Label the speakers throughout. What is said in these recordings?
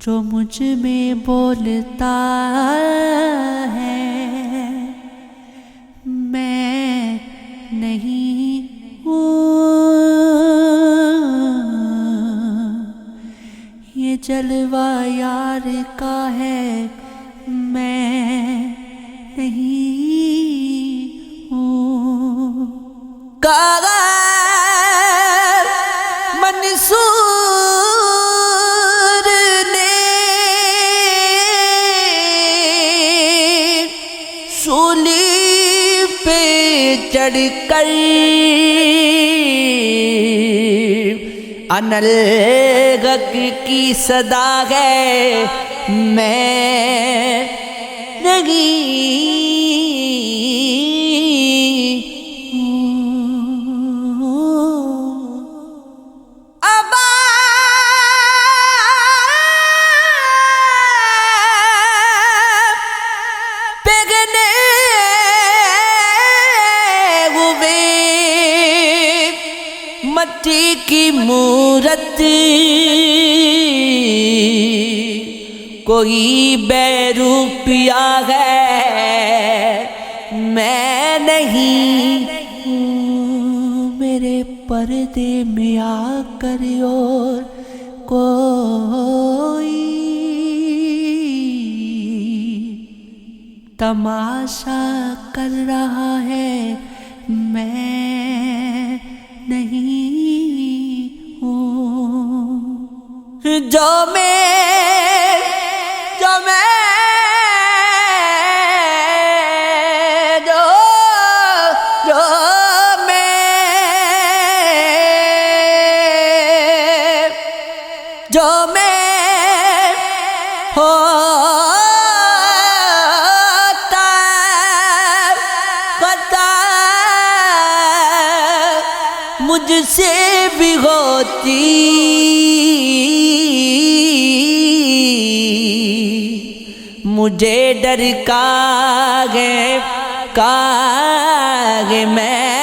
Speaker 1: جو مجھ میں بولتا ہے میں نہیں ہوں، یہ جلوہ یار کا ہے میں نہیں ہوں۔ کاغذ منصور نے سولی پہ چڑھ کر انالغک کی صدا ہے میں نہیں مٹی کی مورت کوئی بیروپیا ہے میں نہیں ہوں، میرے پردے میں آ کر اور کوئی تماشا کر رہا ہے میں نہیں ہوں۔ جو میں ہوتا خطا مجھ سے بھی ہوتی، مجھے ڈر کاغے میں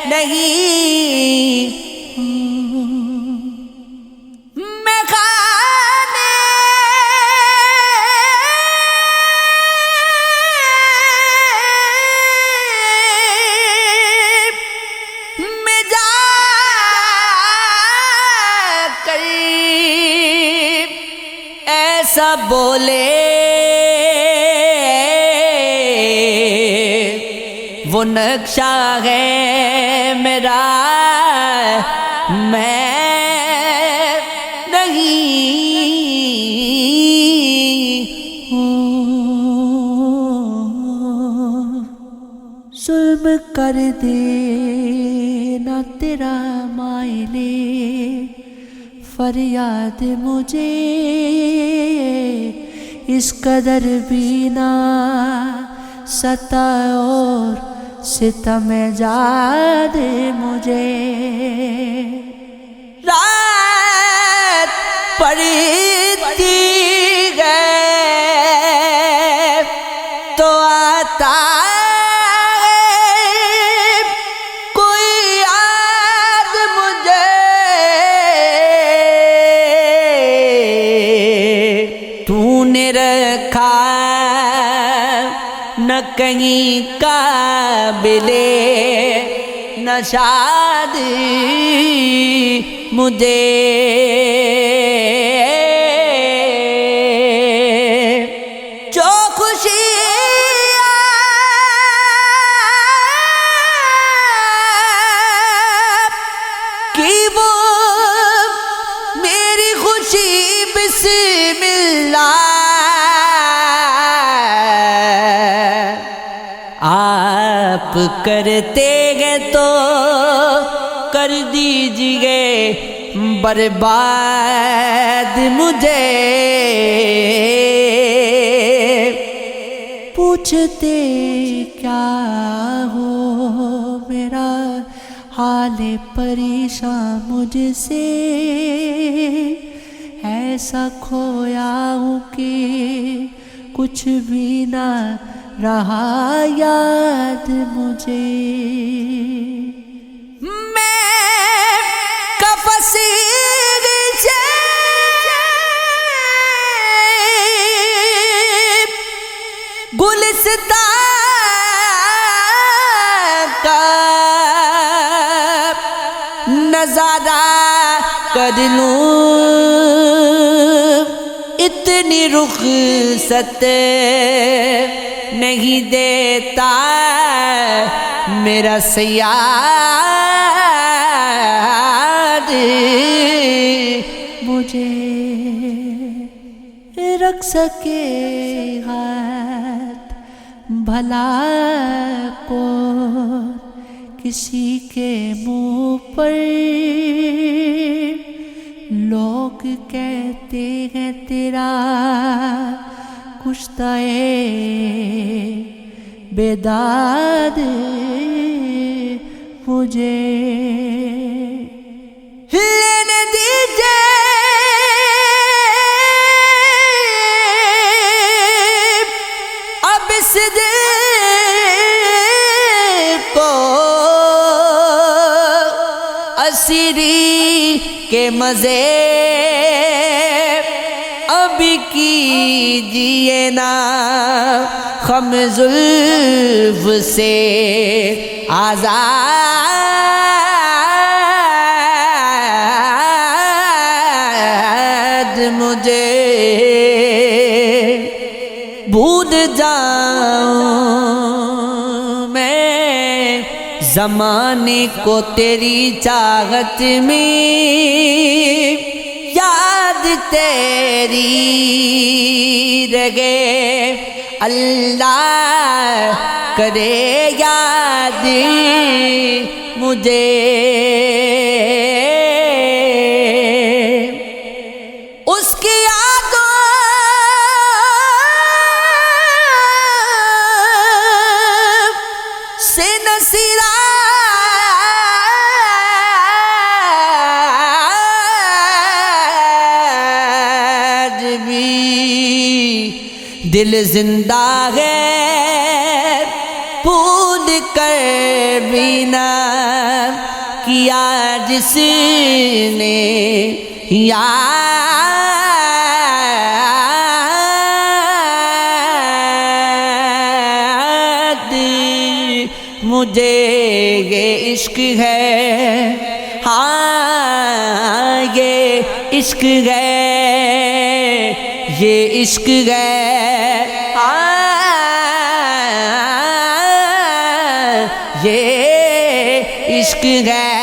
Speaker 1: نہیں ہوں۔ میں کھانے میں جا کر ایسا بولے وہ نقشہ ہے میرا میں نہیں ہوں۔ ظلم کر دے نہ تیرا مائلے فریاد مجھے اس قدر بھی نہ ستا اور ستم جا دے مجھے۔ رات پڑتی ہے تو آتا کوئی یاد مجھے، تو نے رکھا نہ کہیں قابل نشاد مجھے، جو خوشی کی وہ میری خوشی بسم اللہ آپ کرتے ہیں تو کر دیجئے برباد مجھے۔ پوچھتے کیا ہو میرا حال پریشان مجھ سے، ایسا کھویا ہوں کہ کچھ بھی نہ رہا یاد مجھے۔ میں کفسی سے نظارہ کر لوں، اتنی رخصت نہیں دیتا میرا صیاد مجھے، رکھ سکے ہاتھ بھلا کو کسی کے منہ پر، لوگ کہتے ہیں تیرا کشتہ بیداد مجھے، لینے دیجئے اب اس دل کو، اسیری کے مزے اب کیجئے نا، خم زلف سے آزاد مجھے، بھول جاؤں میں زمانے کو تیری چاہت میں، یاد تیری رہے اللہ کرے یاد مجھے، اس کی یادوں سے نصیرات بھی دل زندہ ہے، بھول کر بھی نہ کیا جس نے یاد مجھے، یہ عشق ہے، ہاں یہ عشق ہے، یہ عشق ہے، یہ عشق ہے۔